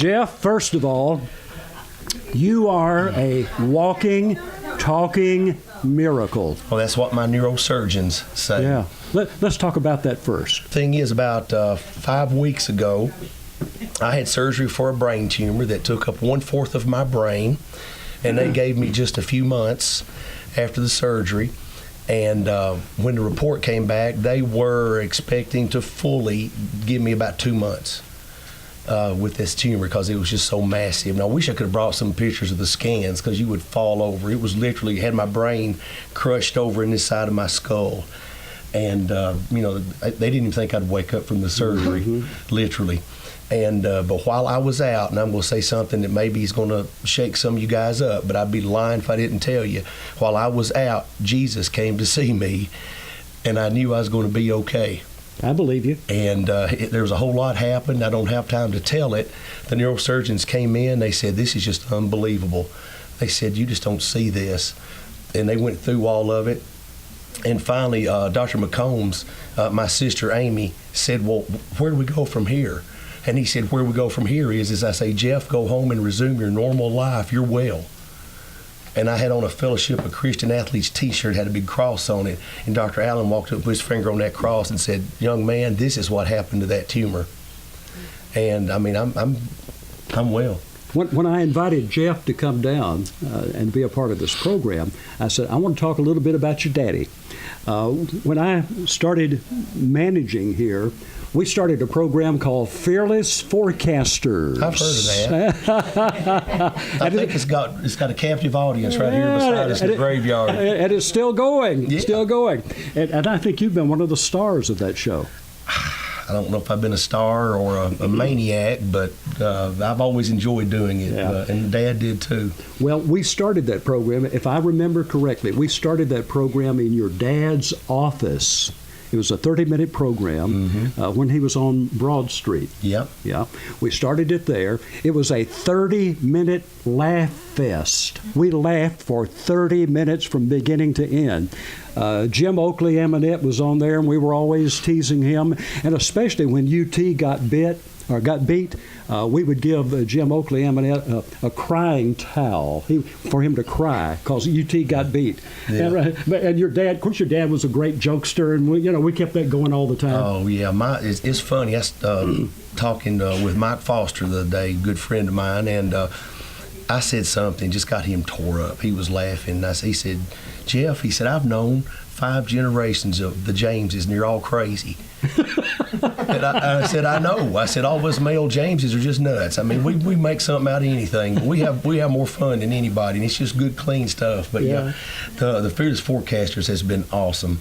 Jeff, first of all, you are a walking, talking miracle. Well, that's what my neurosurgeons say. Yeah. Let's talk about that first. Thing is, about 5 weeks ago, I had surgery for a brain tumor that took up 1/4 of my brain, and they gave me just a few months after the surgery. And when the report came back, they were expecting to fully give me about 2 months with this tumor because it was just so massive. And I wish I could have brought some pictures of the scans because you would fall over. It was literally, had my brain crushed over in this side of my skull. And, they didn't even think I'd wake up from the surgery, literally. And but while I was out, and I'm going to say something that maybe is going to shake some of you guys up, but I'd be lying if I didn't tell you. While I was out, Jesus came to see me, and I knew I was going to be okay. I believe you. And there was a whole lot happened. I don't have time to tell it. The neurosurgeons came in. They said, this is just unbelievable. They said, you just don't see this. And they went through all of it. And finally, Dr. McCombs, my sister Amy, said, well, where do we go from here? And he said, where we go from here is I say, Jeff, go home and resume your normal life. You're well. And I had on a Fellowship of Christian Athletes t-shirt, had a big cross on it. And Dr. Allen walked up with his finger on that cross and said, young man, this is what happened to that tumor. And I mean, I'm well. When I invited Jeff to come down and be a part of this program, I said, I want to talk a little bit about your daddy. When I started managing here, we started a program called Fearless Forecasters. I've heard of that. I think it's got a captive audience right here beside us in the graveyard. And it's still going. Yeah. Still going. And I think you've been one of the stars of that show. I don't know if I've been a star or a maniac, but I've always enjoyed doing it, and Dad did too. Well, we started that program, if I remember correctly, we started that program in your dad's office. It was a 30-minute program when he was on Broad Street. Yep. Yeah. We started it there. It was a 30-minute laugh fest. We laughed for 30 minutes from beginning to end. Jim Oakley Eminette was on there, and we were always teasing him. And especially when UT got beat, we would give Jim Oakley Eminette a crying towel for him to cry because UT got beat. Yeah. And your dad, of course, your dad was a great jokester, and we kept that going all the time. Oh yeah, it's funny. I was talking with Mike Foster the other day, good friend of mine, and I said something, just got him tore up. He was laughing. He said, Jeff, he said, I've known 5 generations of the Jameses, and you're all crazy. And I said, I know. I said, all of us male Jameses are just nuts. I mean, we make something out of anything. We have more fun than anybody, and it's just good, clean stuff. But yeah, the Fearless Forecasters has been awesome.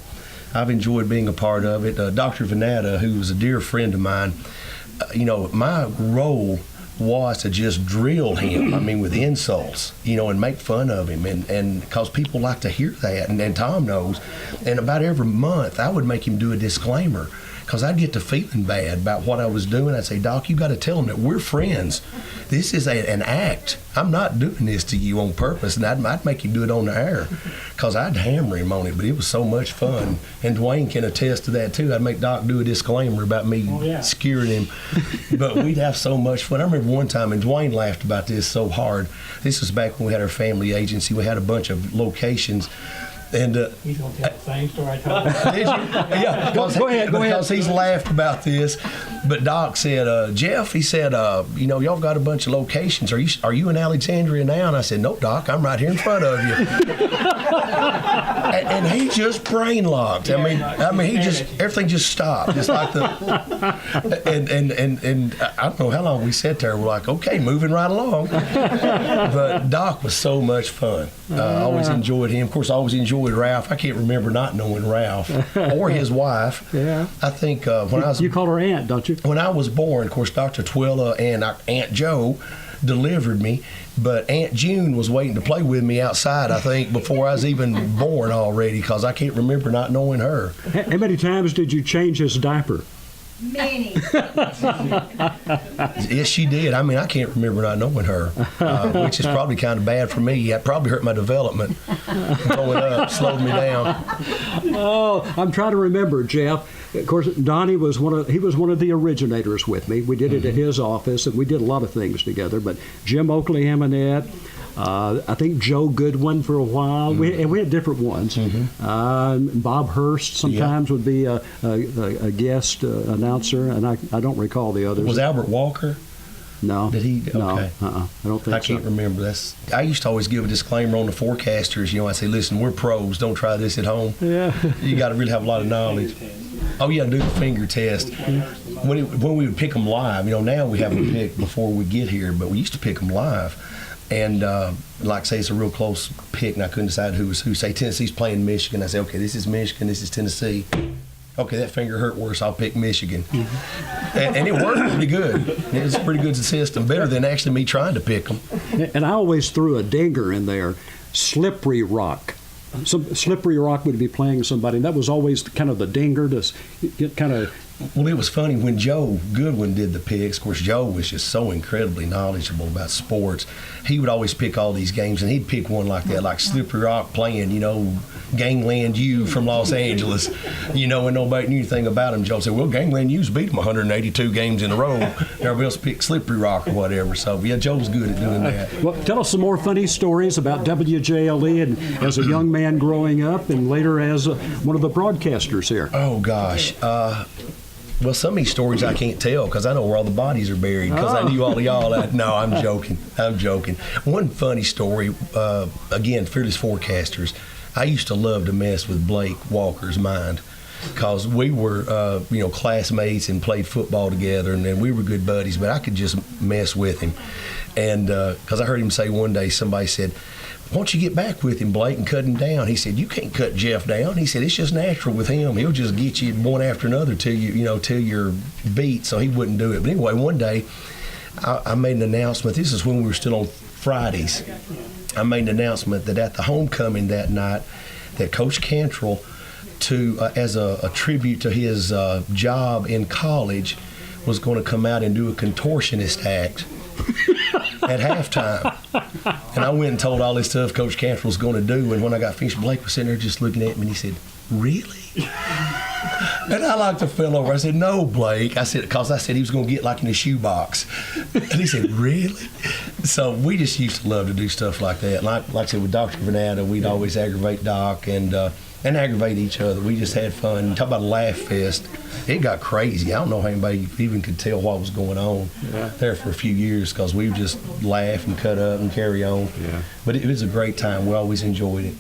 I've enjoyed being a part of it. Dr. Venata, who was a dear friend of mine, my role was to just drill him, with insults, and make fun of him, and because people like to hear that, and Tom knows. And about every month, I would make him do a disclaimer, because I'd get to feeling bad about what I was doing. I'd say, Doc, you got to tell him that we're friends. This is an act. I'm not doing this to you on purpose, and I'd make him do it on the air, because I'd hammer him on it, but it was so much fun. And Dwayne can attest to that, too. I'd make Doc do a disclaimer about me skewering him, but we'd have so much fun. I remember one time, and Dwayne laughed about this so hard. This was back when we had our family agency. We had a bunch of locations. And he's going to tell the same story I told him. Did you? Yeah, go ahead. Because he's laughed about this. But Doc said, Jeff, he said, y'all got a bunch of locations. Are you in Alexandria now? And I said, no, Doc, I'm right here in front of you. and he just brain locked. I mean, everything just stopped. It's like and I don't know how long we sat there. We're like, okay, moving right along. But Doc was so much fun. I always enjoyed him. Of course, I always enjoyed Ralph. I can't remember not knowing Ralph or his wife. Yeah. I think when I was... You call her Aunt, don't you? When I was born, of course, Dr. Twilla and Aunt Joe delivered me, but Aunt June was waiting to play with me outside, I think, before I was even born already, because I can't remember not knowing her. How many times did you change his diaper? Many. Yes, she did. I can't remember not knowing her, which is probably kind of bad for me. It probably hurt my development. Growing up, slowed me down. Oh, I'm trying to remember, Jeff. Of course, Donnie was one of the originators with me. We did it at his office, and we did a lot of things together. But Jim Oakley Hamonette, I think Joe Goodwin for a while. We had different ones. Bob Hurst sometimes would be a guest announcer, and I don't recall the others. Was Albert Walker? No. Did he? No. Okay. I don't think I can't remember. I used to always give a disclaimer on the forecasters. I say, listen, we're pros. Don't try this at home. Yeah. You got to really have a lot of knowledge. Oh, yeah, do the finger test. When we would pick them live, now we have them picked before we get here, but we used to pick them live. And like say it's a real close pick, and I couldn't decide who was who. Say Tennessee's playing Michigan. I say, okay, this is Michigan, this is Tennessee. Okay, that finger hurt worse. I'll pick Michigan. And it worked pretty good. It was a pretty good system, better than actually me trying to pick them. And I always threw a dinger in there, Slippery Rock. Some Slippery Rock would be playing somebody, and that was always kind of the dinger to get kind of. Well, it was funny when Joe Goodwin did the picks. Of course, Joe was just so incredibly knowledgeable about sports. He would always pick all these games, and he'd pick one like that, like Slippery Rock playing, Gangland U from Los Angeles, and nobody knew anything about him. Joe said, well, Gangland U's beat him 182 games in a row. Everybody else picked Slippery Rock or whatever. So, yeah, Joe's good at doing that. Well, tell us some more funny stories about WJLE and as a young man growing up and later as one of the broadcasters here. Oh, gosh. Well, some of these stories I can't tell because I know where all the bodies are buried because I knew all of y'all. No, I'm joking. One funny story, again, Fearless Forecasters. I used to love to mess with Blake Walker's mind because we were, classmates and played football together, and then we were good buddies, but I could just mess with him. And because I heard him say one day, somebody said, why don't you get back with him, Blake, and cut him down? He said, you can't cut Jeff down. He said, it's just natural with him. He'll just get you one after another till you're beat, so he wouldn't do it. But anyway, one day I made an announcement. This is when we were still on Fridays. I made an announcement that at the homecoming that night that Coach Cantrell, as a tribute to his job in college, was going to come out and do a contortionist act at halftime. And I went and told all this stuff Coach Cantrell was going to do, and when I got finished, Blake was sitting there just looking at me, and he said, really? And I like to fell over. I said, no, Blake. Because I said he was going to get like in a shoebox. And he said, really? So we just used to love to do stuff like that. Like I said, with Dr. Vanetta, we'd always aggravate Doc and aggravate each other. We just had fun. Talk about a laugh fest. It got crazy. I don't know how anybody even could tell what was going on there for a few years because we would just laugh and cut up and carry on. Yeah. But it was a great time. We always enjoyed it.